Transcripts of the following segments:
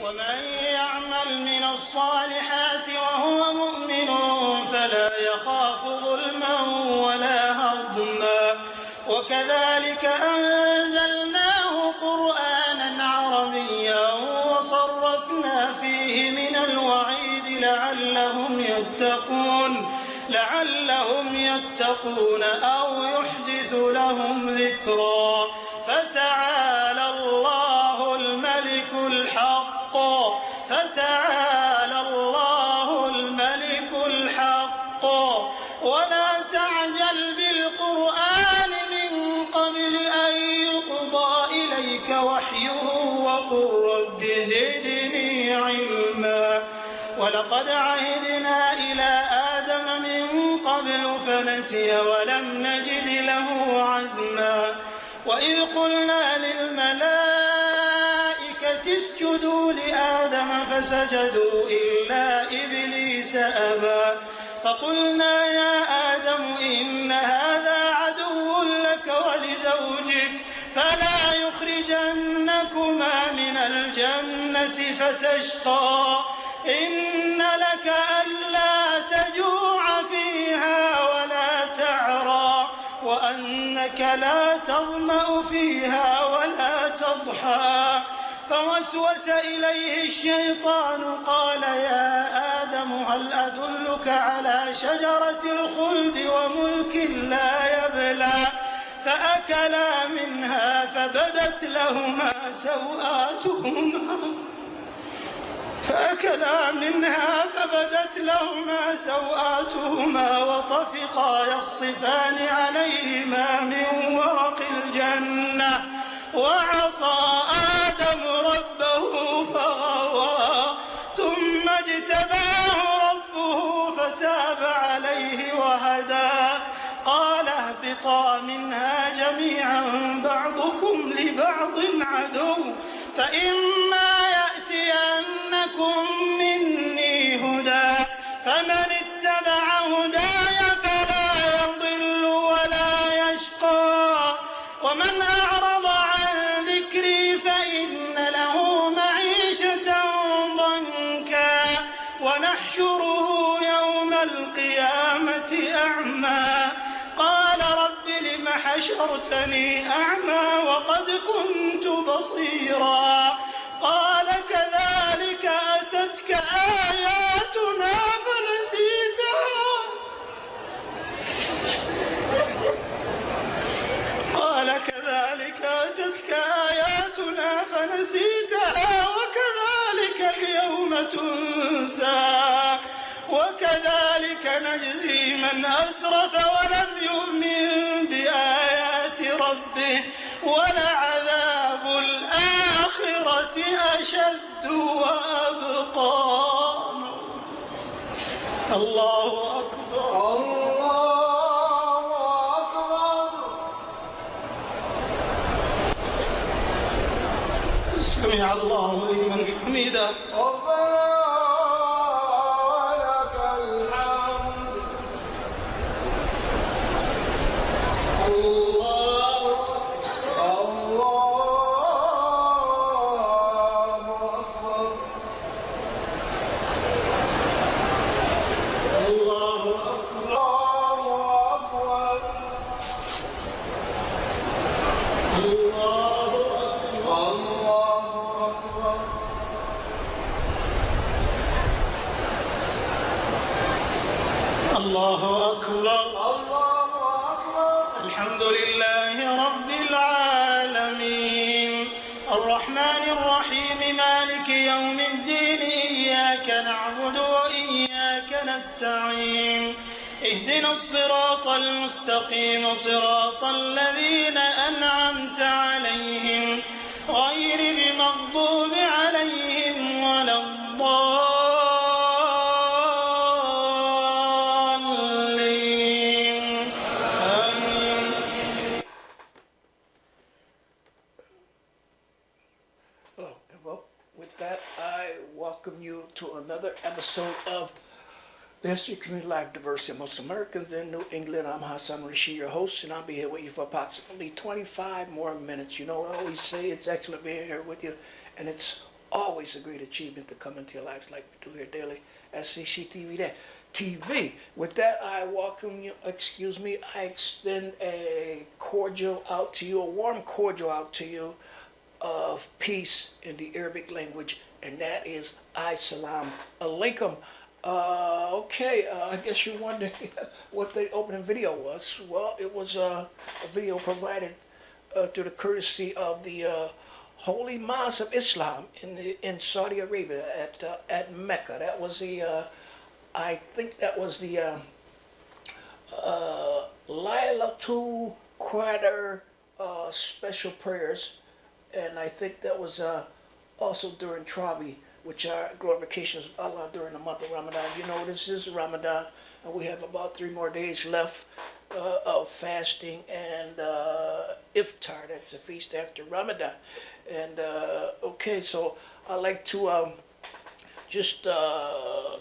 ومن يعمل من الصالحات وهو مؤمن فلا يخاف ظلما ولا هضما وكذلك أنزلناه قرآنا عربيا وصرفنا فيه من الوعيد لعلهم يتقون أو يحدث لهم ذكرا فتعالى الله الملك الحق ولا تعجل بالقرآن من قبل أن يقضى إليك وحيه وقل رب زدني علما ولقد عهدنا إلى آدم من قبل فنسي ولم نجد له عزما وإذ قلنا للملائكة اسجدوا لآدم فسجدوا إلا إبليس أبى فقلنا يا آدم إن هذا عدو لك ولزوجك فلا يخرجنكما من الجنة فتشقى إن لك ألا تجوع فيها ولا تعرى وأنك لا تظمأ فيها ولا تضحى فوسوس إليه الشيطان قال يا آدم هل أدلك على شجرة الخلد وملك لا يبلى فأكلا منها فبدت لهما سوآتهما وطفقا يخصفان عليهما من ورق الجنة وعصى آدم ربه فغوى ثم اجتباه ربه فتاب عليه وهدى قال اهبطا منها جميعا بعضكم لبعض عدو فإما يأتينكم مني هدى فمن اتبع هداي فلا يضل ولا يشقى ومن أعرض عن ذكري فإن له معيشة ضنكا ونحشره يوم القيامة أعمى قال رب لم حشرتني أعمى وقد كنت بصيرا قال كذلك أتتك آياتنا فنسيتها وكذلك اليوم تنسى وكذلك نجزي من أسرف ولم يؤمن بآيات ربه ولعذاب الآخرة أشد وأبقى. الله أكبر الله أكبر. سمع الله لمن حمده. الله أكبر الله أكبر. الحمد لله رب العالمين الرحمن الرحيم مالك يوم الدين إياك نعبد وإياك نستعين اهدنا الصراط المستقيم صراط الذين أنعمت عليهم غير المغضوب عليهم ولا الضالين. welcome you to another episode of the History Community Life Diversity of Most Americans in New England. I'm Hasson, Rashid, your host, and I'll be here with you for approximately 25 more minutes. You know, I always say it's excellent being here with you, and it's always a great achievement to come into your lives like we do here daily at CCTV TV. With that, I welcome you, I extend a cordial out to you, a warm cordial out to you of peace in the Arabic language, and that is ISLAMIC. I guess you're wondering what the opening video was. Well, it was a video provided through the courtesy of the Holy Mosque of Islam in Saudi Arabia at Mecca. That was I think that was the Laylatul Qadr special prayers, and I think that was also during Travi, which are glorifications of Allah during the month of Ramadan. You know, this is Ramadan, and we have about 3 more days left of fasting and iftar. That's the feast after Ramadan. And so I like to just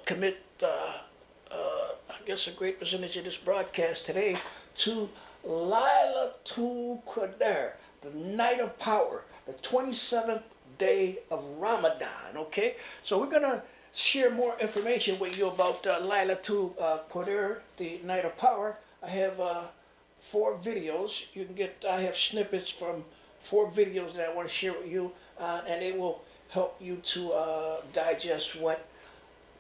commit, I guess, a great percentage of this broadcast today to Laylatul Qadr, the night of power, the 27th day of Ramadan. Okay, so we're gonna share more information with you about Laylatul Qadr, the night of power. I have 4 videos. You can get. I have snippets from 4 videos that I want to share with you, and it will help you to digest what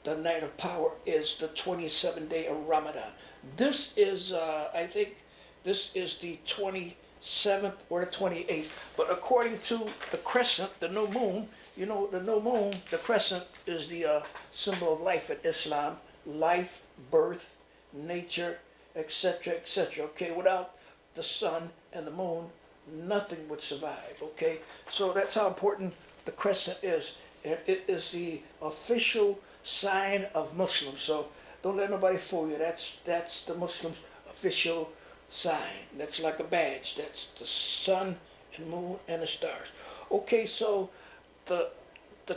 the night of power is, the 27th day of Ramadan. This is, I think, this is the 27th or the 28th. But according to the crescent, the new moon, you know, the new moon, the crescent is the symbol of life in Islam. Life, birth, nature, etc., etc. Okay, without the sun and the moon, nothing would survive. Okay, so that's how important the crescent is. It is the official sign of Muslims. So don't let nobody fool you. That's the Muslims' official sign. That's like a badge. That's the sun and moon and the stars. Okay, so the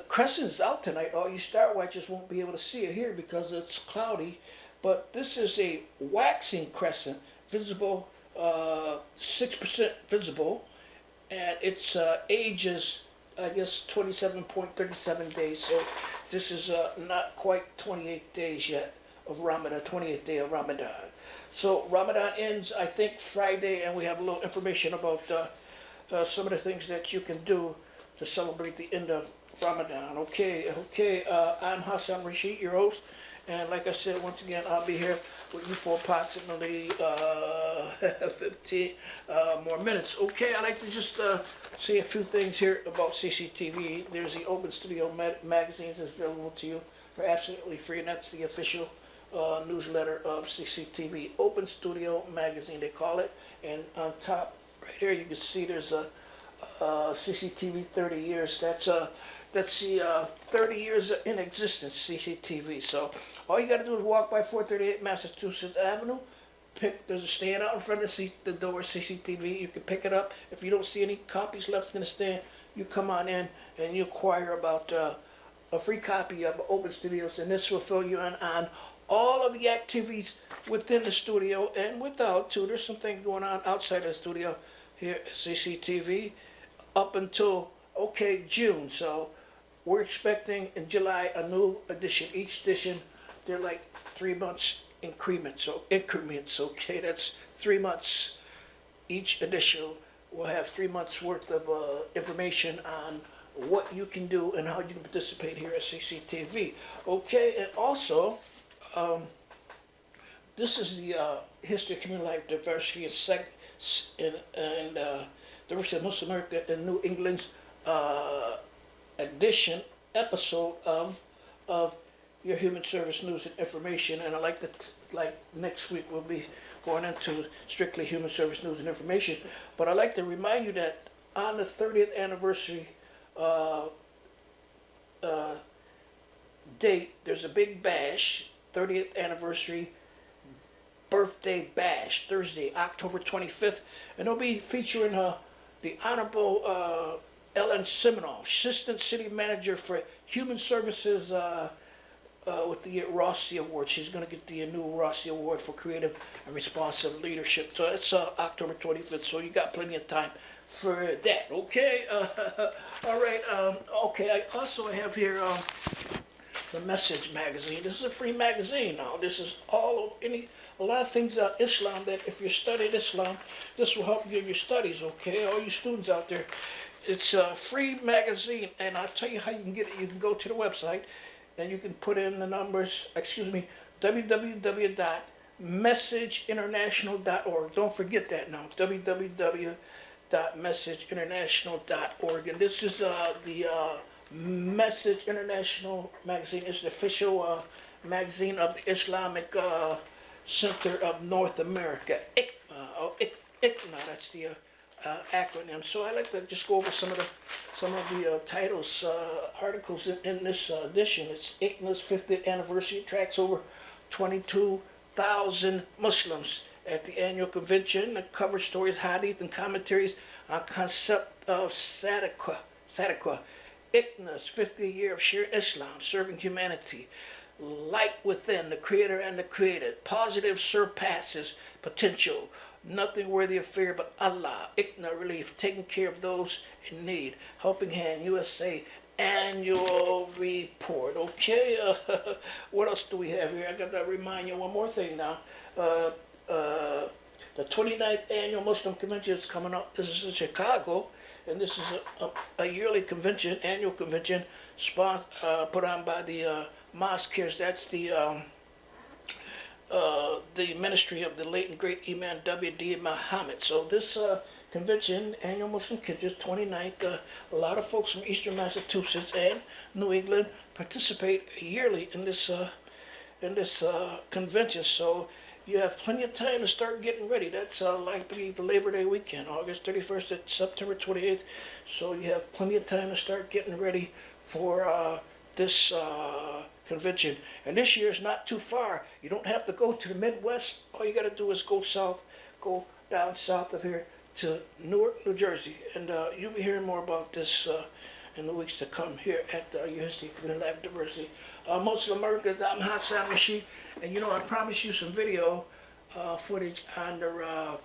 crescent's out tonight. All you star watchers won't be able to see it here because it's cloudy. But this is a waxing crescent, visible, 6% visible, and its age is, I guess, 27.37 days. So this is not quite 28 days yet of Ramadan, 28th day of Ramadan. So Ramadan ends, I think, Friday, and we have a little information about some of the things that you can do to celebrate the end of Ramadan. Okay. I'm Hasson Rashid, your host, and like I said, once again, I'll be here with you for approximately 15 more minutes. Okay, I'd like to just say a few things here about CCTV. There's the Open Studio magazines that's available to you for absolutely free, and that's the official newsletter of CCTV. Open Studio magazine, they call it. And on top, right here, you can see there's a CCTV 30 years. That's the 30 years in existence, CCTV. So all you got to do is walk by 438 Massachusetts Avenue. There's a stand out in front of the door, CCTV. You can pick it up. If you don't see any copies left in the stand, you come on in and you inquire about a free copy of Open Studios, and this will fill you in on all of the activities within the studio and without too. There's some things going on outside of the studio here at CCTV up until June. So we're expecting in July a new edition. Each edition, they're like 3 months increments. Okay, that's 3 months. Each edition will have 3 months worth of information on what you can do and how you can participate here at CCTV. Okay, and also, this is the History of Community Life Diversity and Diversity of Muslim America in New England's episode of your Human Service News and Information. And I like that, like next week we'll be going into strictly Human Service News and Information. But I'd like to remind you that on the 30th anniversary date, there's a big bash, 30th anniversary birthday bash, Thursday, October 25th, and it'll be featuring the Honorable Ellen Seminoff, Assistant City Manager for Human Services with the Rossi Award. She's going to get the new Rossi Award for Creative and Responsive Leadership. So it's October 25th, so you got plenty of time for that, okay? All right, okay, I also have here the Message magazine. This is a free magazine now. This is a lot of things on Islam that if you studied Islam, this will help you in your studies, okay? All you students out there, it's a free magazine, and I'll tell you how you can get it. You can go to the website, and you can put in the numbers, www.messageinternational.org. Don't forget that now, www.messageinternational.org. And this is the Message International magazine. It's the official magazine of the Islamic Center of North America. ICNA, that's the acronym. So I like to just go over some of the titles, articles in this edition. It's ICNA's 50th anniversary. It tracks over 22,000 Muslims at the annual convention. The cover stories, hadith, and commentaries on concept of sadaqah. ICNA's 50th year of sharing Islam, serving humanity. Light within, the creator and the created. Positive surpasses potential. Nothing worthy of fear but Allah. ICNA Relief, taking care of those in need. Helping Hand USA annual report. Okay, what else do we have here? I got to remind you one more thing now. The 29th annual Muslim convention is coming up. This is in Chicago, and this is a yearly convention, annual convention, put on by the MOSAIC. That's the ministry of the late and great Imam W.D. Muhammad. So this convention, annual Muslim convention, 29th, a lot of folks from Eastern Massachusetts and New England participate yearly in this convention. So you have plenty of time to start getting ready. That's like the Labor Day weekend, August 31st to September 28th. So you have plenty of time to start getting ready for this convention. And this year is not too far. You don't have to go to the Midwest. All you got to do is go down south of here to Newark, New Jersey. And you'll be hearing more about this in the weeks to come here at USD Community Lab Diversity. Most of America, I'm Hasson, Rashid. And you know, I promised you some video footage on the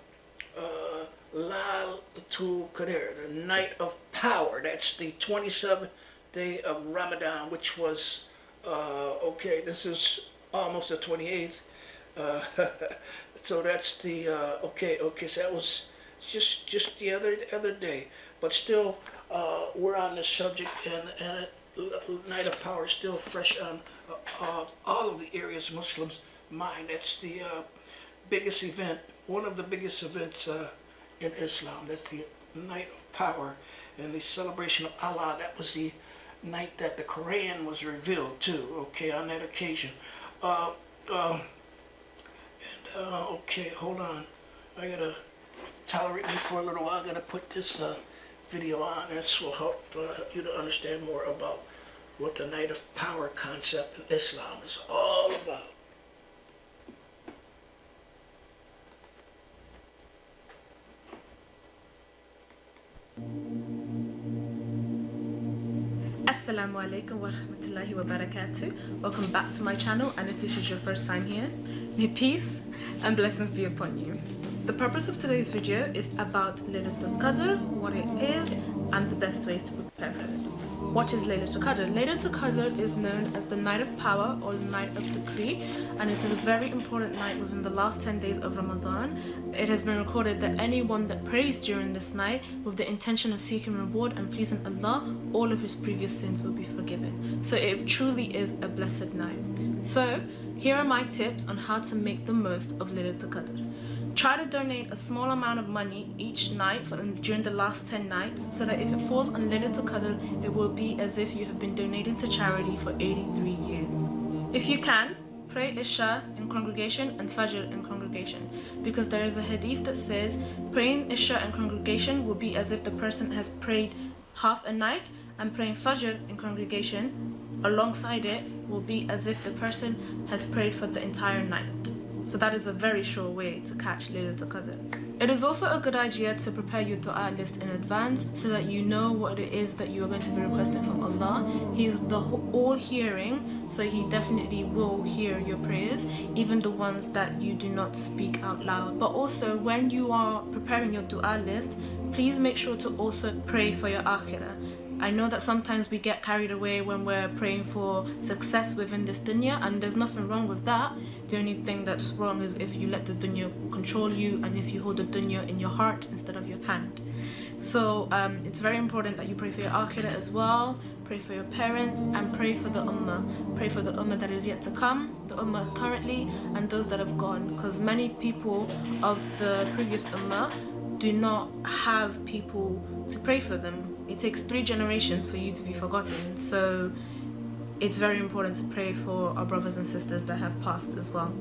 Laylatul Qadr, the Night of Power. That's the 27th day of Ramadan, which was, okay, this is almost the 28th. So that's the, okay, so that was just the other day. But still, we're on this subject, and Night of Power is still fresh on all of the areas Muslims' mind. That's the biggest event, one of the biggest events in Islam. That's the Night of Power and the celebration of Allah. That was the night that the Quran was revealed too, okay, on that occasion. Okay, hold on. I gotta tolerate me for a little while. I gotta put this video on. This will help you to understand more about what the Night of Power concept in Islam is all about. Assalamu alaikum wa rahmatullahi wa barakatuh. Welcome back to my channel, and if this is your first time here, may peace and blessings be upon you. The purpose of today's video is about Laylatul Qadr, what it is, and the best ways to prepare for it. What is Laylatul Qadr? Laylatul Qadr is known as the Night of Power or Night of Decree, and it is a very important night within the last 10 days of Ramadan. It has been recorded that anyone that prays during this night with the intention of seeking reward and pleasing Allah, all of his previous sins will be forgiven. So it truly is a blessed night. So here are my tips on how to make the most of Laylatul Qadr. Try to donate a small amount of money each night during the last 10 nights, so that if it falls on Laylatul Qadr, it will be as if you have been donating to charity for 83 years. If you can, pray Isha in congregation and Fajr in congregation, because there is a hadith that says praying Isha in congregation will be as if the person has prayed half a night, and praying Fajr in congregation alongside it will be as if the person has prayed for the entire night. So that is a very sure way to catch Laylatul Qadr. It is also a good idea to prepare your dua list in advance so that you know what it is that you are going to be requesting from Allah. He is the all-hearing, so He definitely will hear your prayers, even the ones that you do not speak out loud. But also, when you are preparing your dua list, please make sure to also pray for your akhirah. I know that sometimes we get carried away when we're praying for success within this dunya, and there's nothing wrong with that. The only thing that's wrong is if you let the dunya control you and if you hold the dunya in your heart instead of your hand. So it's very important that you pray for your akhirah as well, pray for your parents, and pray for the ummah. Pray for the ummah that is yet to come, the ummah currently, and those that have gone, because many people of the previous ummah do not have people to pray for them. It takes 3 generations for you to be forgotten, so it's very important to pray for our brothers and sisters that have passed as well.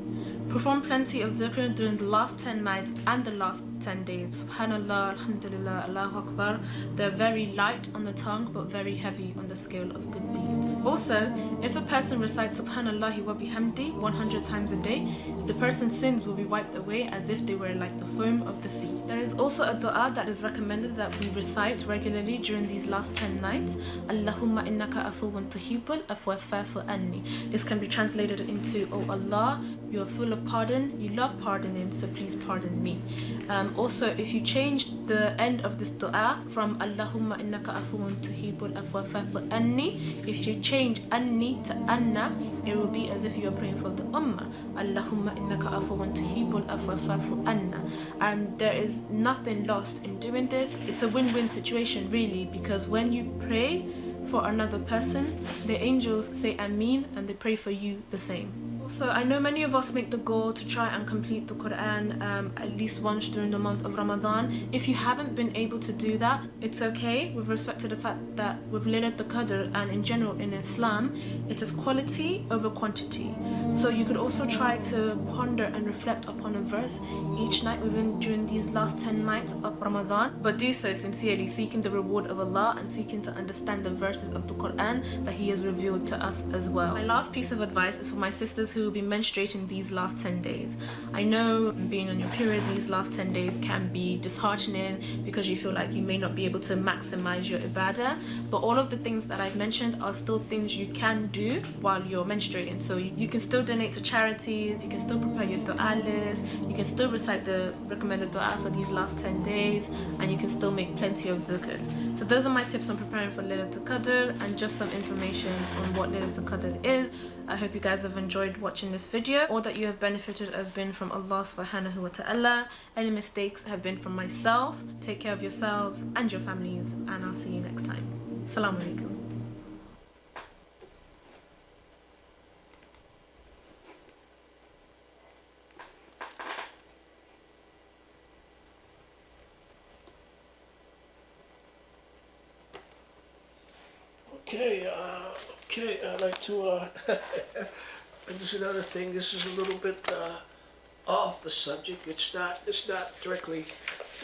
Perform plenty of dhikr during the last 10 nights and the last 10 days. Subhanallah, Alhamdulillah, Allahu Akbar. They're very light on the tongue but very heavy on the scale of good deeds. Also, if a person recites Subhanallah wa bihamdi 100 times a day, the person's sins will be wiped away as if they were like the foam of the sea. There is also a dua that is recommended that we recite regularly during these last 10 nights. Allahumma innaka afuwun tuhibbul afwa fa'fu anni. This can be translated into, Oh Allah, you are full of pardon, you love pardoning, so please pardon me. Also, if you change the end of this dua from Allahumma innaka afuwun tuhibbul afwa fa'fu anni, if you change anni to anna, it will be as if you are praying for the ummah. Allahumma innaka afuwun tuhibbul afwa fa'fu anna. And there is nothing lost in doing this. It's a win-win situation really, because when you pray for another person, the angels say Ameen and they pray for you the same. So I know many of us make the goal to try and complete the Quran at least once during the month of Ramadan. If you haven't been able to do that, it's okay, with respect to the fact that with Laylat al-Qadr and in general in Islam, it is quality over quantity. So you could also try to ponder and reflect upon a verse each night during these last 10 nights of Ramadan, but do so sincerely, seeking the reward of Allah and seeking to understand the verses of the Quran that He has revealed to us as well. My last piece of advice is for my sisters who will be menstruating these last 10 days. I know being on your period these last 10 days can be disheartening because you feel like you may not be able to maximize your ibadah, but all of the things that I've mentioned are still things you can do while you're menstruating. So you can still donate to charities, you can still prepare your dua list, you can still recite the recommended dua for these last 10 days, and you can still make plenty of dhikr. So those are my tips on preparing for Laylat al-Qadr and just some information on what Laylat al-Qadr is. I hope you guys have enjoyed watching this video. All that you have benefited has been from Allah subhanahu wa ta'ala. Any mistakes have been from myself. Take care of yourselves and your families, and I'll see you next time. Assalamu alaikum. Okay, I'd like to, this is another thing, this is a little bit off the subject. It's not directly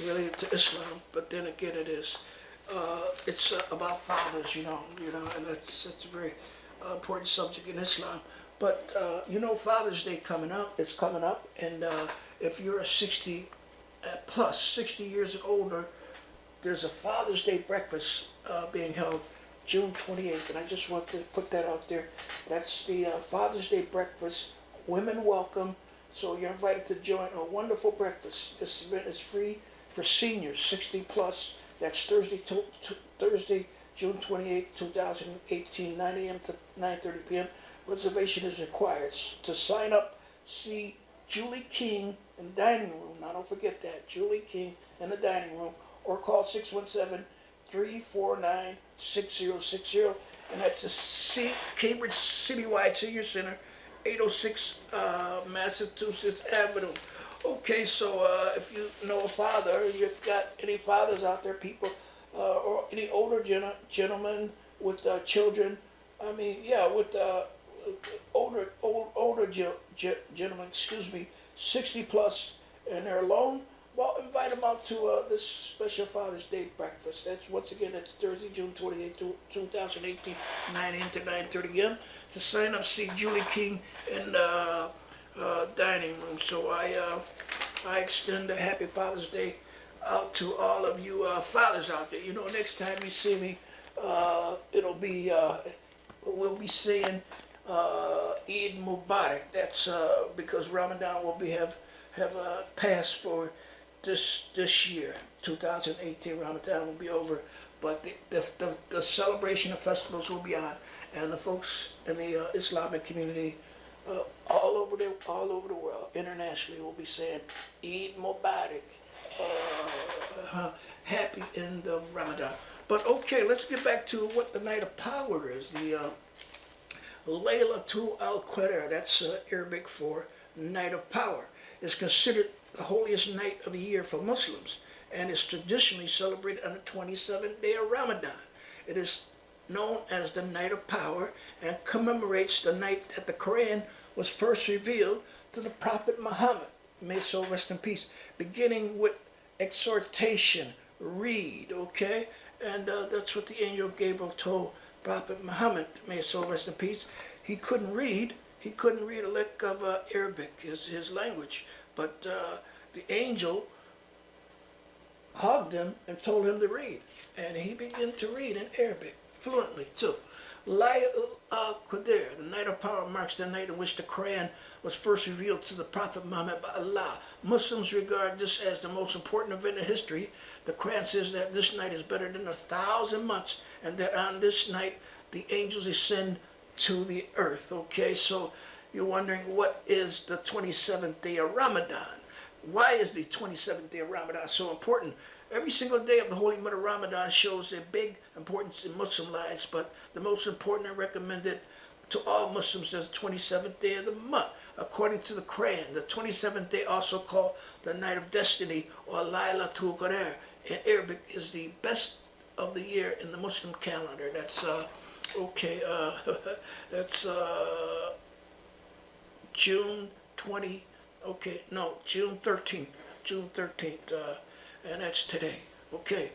related to Islam, but then again it is. It's about fathers, you know, and that's a very important subject in Islam. But, Father's Day it's coming up, and if you're a 60 plus, 60 years and older, there's a Father's Day breakfast being held June 28th, and I just want to put that out there. That's the Father's Day breakfast. Women welcome, so you're invited to join a wonderful breakfast. This event is free for seniors, 60 plus. That's Thursday, June 28th, 2018, 9 a.m. to 9:30 p.m. Reservation is required. To sign up, see Julie King in the dining room. Now don't forget that, Julie King in the dining room, or call 617-349-6060, and that's the Cambridge Citywide Senior Center, 806 Massachusetts Avenue. Okay, so if you know a father, you've got any fathers out there, people, or any older gentlemen with children, with older gentlemen, 60 plus, and they're alone, well, invite them out to this special Father's Day breakfast. That's, once again, that's Thursday, June 28, 2018, 9 a.m. to 9:30 a.m. To sign up, see Julie King in the dining room. So I I extend a happy Father's Day out to all of you fathers out there. Next time you see me, it'll be we'll be saying Eid Mubarak. That's because Ramadan will have passed for this year, 2018. Ramadan will be over, but the celebration of festivals will be on, and the folks in the Islamic community all over the world, internationally, will be saying Eid Mubarak, happy end of Ramadan. But okay, let's get back to what the Night of Power is. The Laylatul Al-Qadr, that's Arabic for Night of Power, is considered the holiest night of the year for Muslims, and is traditionally celebrated on the 27th day of Ramadan. It is known as the Night of Power and commemorates the night that the Quran was first revealed to the Prophet Muhammad, may his soul rest in peace, beginning with exhortation, read, okay? And that's what the angel Gabriel told Prophet Muhammad, may his soul rest in peace. He couldn't read a lick of Arabic, his language, but the angel hugged him and told him to read, and he began to read in Arabic fluently too. Laylatul Qadr, the Night of Power, marks the night in which the Quran was first revealed to the Prophet Muhammad by Allah. Muslims regard this as the most important event in history. The Quran says that this night is better than 1,000 months, and that on this night the angels descend to the earth. Okay, so you're wondering, what is the 27th day of Ramadan? Why is the 27th day of Ramadan so important? Every single day of the holy month of Ramadan shows a big importance in Muslim lives, but the most important and recommended to all Muslims is the 27th day of the month. According to the Quran, the 27th day, also called the Night of Destiny or Laylatul Qadr in Arabic, is the best of the year in the Muslim calendar. That's that's June 13th. June 13th. And that's today. Okay,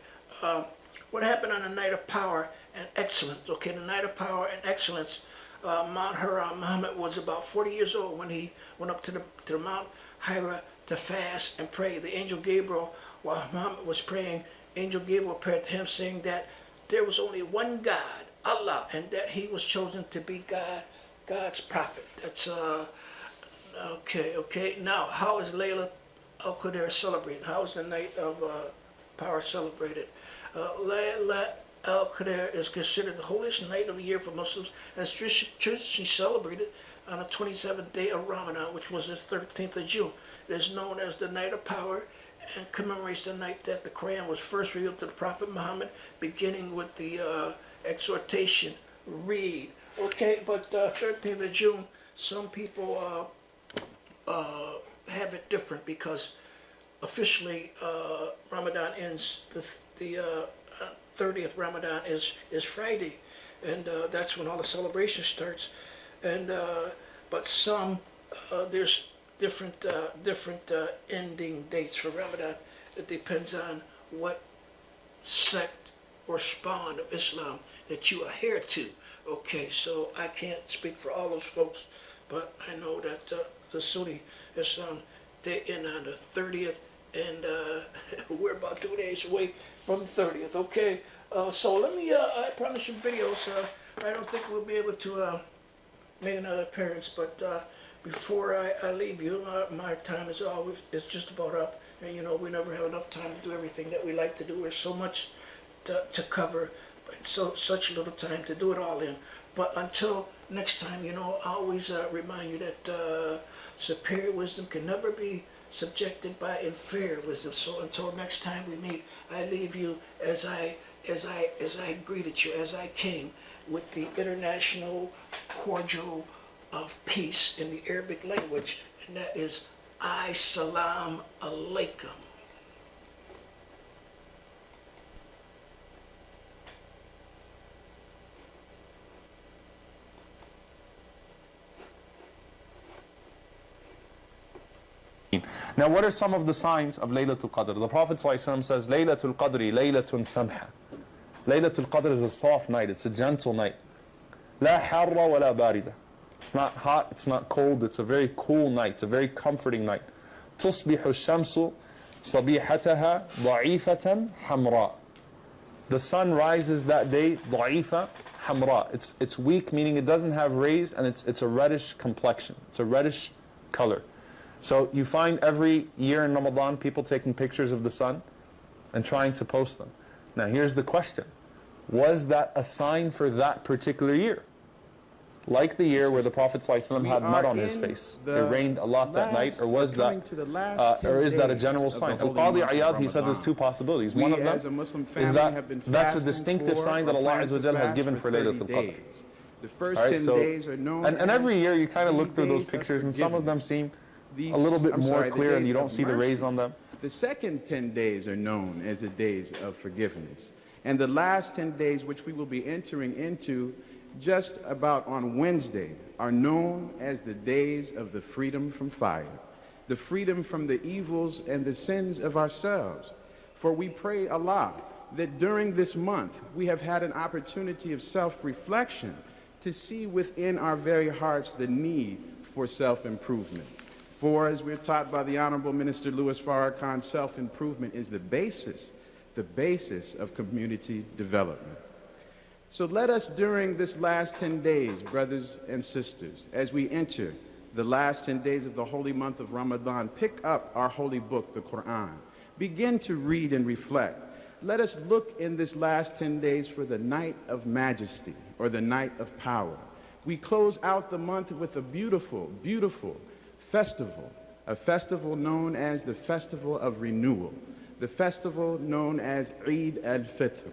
what happened on the Night of Power and Excellence? Okay, the Night of Power and Excellence. Mount Hira, Muhammad was about 40 years old when he went up to the Mount Hira to fast and pray. The angel Gabriel, while Muhammad was praying, angel Gabriel appeared to him, saying that there was only one God, Allah, and that he was chosen to be God's prophet. That's okay. Now, how is Laylatul Al-Qadr celebrated? How is the Night of Power celebrated? Laylatul Al-Qadr is considered the holiest night of the year for Muslims, and is traditionally celebrated on the 27th day of Ramadan, which was the 13th of June. It is known as the Night of Power and commemorates the night that the Quran was first revealed to the Prophet Muhammad, beginning with the exhortation, read. Okay, but 13th of June, some people have it different, because officially Ramadan ends, the 30th Ramadan is Friday, and that's when all the celebration starts. And but some there's different ending dates for Ramadan. It depends on what sect or spawn of Islam that you adhere to. Okay, so I can't speak for all those folks, but I know that the Sunni Islam, they end on the 30th, and we're about 2 days away from the 30th. Okay, so let me, I promise you videos. I don't think we'll be able to make another appearance, but before I leave you, my time is just about up, and we never have enough time to do everything that we like to do. There's so much to cover, but such little time to do it all in. But until next time, I always remind you that superior wisdom can never be subjected by inferior wisdom. So until next time we meet, I leave you as I greeted you, as I came, with the international cordial of peace in the Arabic language, and that is ISLAMIC. Now, what are some of the signs of Laylatul Qadr? The Prophet ﷺ says, Laylatul Qadri, Laylatun Samha. Laylatul Qadr is a soft night, it's a gentle night. La harra wa la barida. It's not hot, it's not cold, it's a very cool night, it's a very comforting night. تصبح الشمس صبيحتها ضعيفة حمراء. The sun rises that day ضعيفة حمراء. It's weak, meaning it doesn't have rays, and it's a reddish complexion. It's a reddish color. So you find every year in Ramadan people taking pictures of the sun and trying to post them. Now here's the question. Was that a sign for that particular year? Like the year where the Prophet ﷺ had mud on his face. It rained a lot that night, or was that, or is that a general sign? Al-Qadi Iyad, he says there's two possibilities. One of them is that that's a distinctive sign that Allah Azza wa Jal has given for Laylatul Qadr. The first 10 days are known and every year you kind of look through those pictures, and some of them seem a little bit more clear and you don't see the rays on them. The second 10 days are known as the days of forgiveness. And the last 10 days, which we will be entering into just about on Wednesday, are known as the days of the freedom from fire, the freedom from the evils and the sins of ourselves. For we pray Allah that during this month we have had an opportunity of self-reflection to see within our very hearts the need for self-improvement. For as we're taught by the Honorable Minister Louis Farrakhan, self-improvement is the basis of community development. So let us, during this last 10 days, brothers and sisters, as we enter the last 10 days of the holy month of Ramadan, pick up our holy book, the Quran. Begin to read and reflect. Let us look in this last 10 days for the night of majesty, or the night of power. We close out the month with a beautiful, beautiful festival, a festival known as the Festival of Renewal, the festival known as Eid al-Fitr.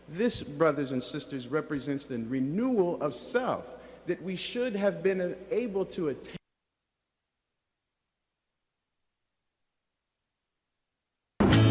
This, brothers and sisters, represents the renewal of self that we should have been able to attain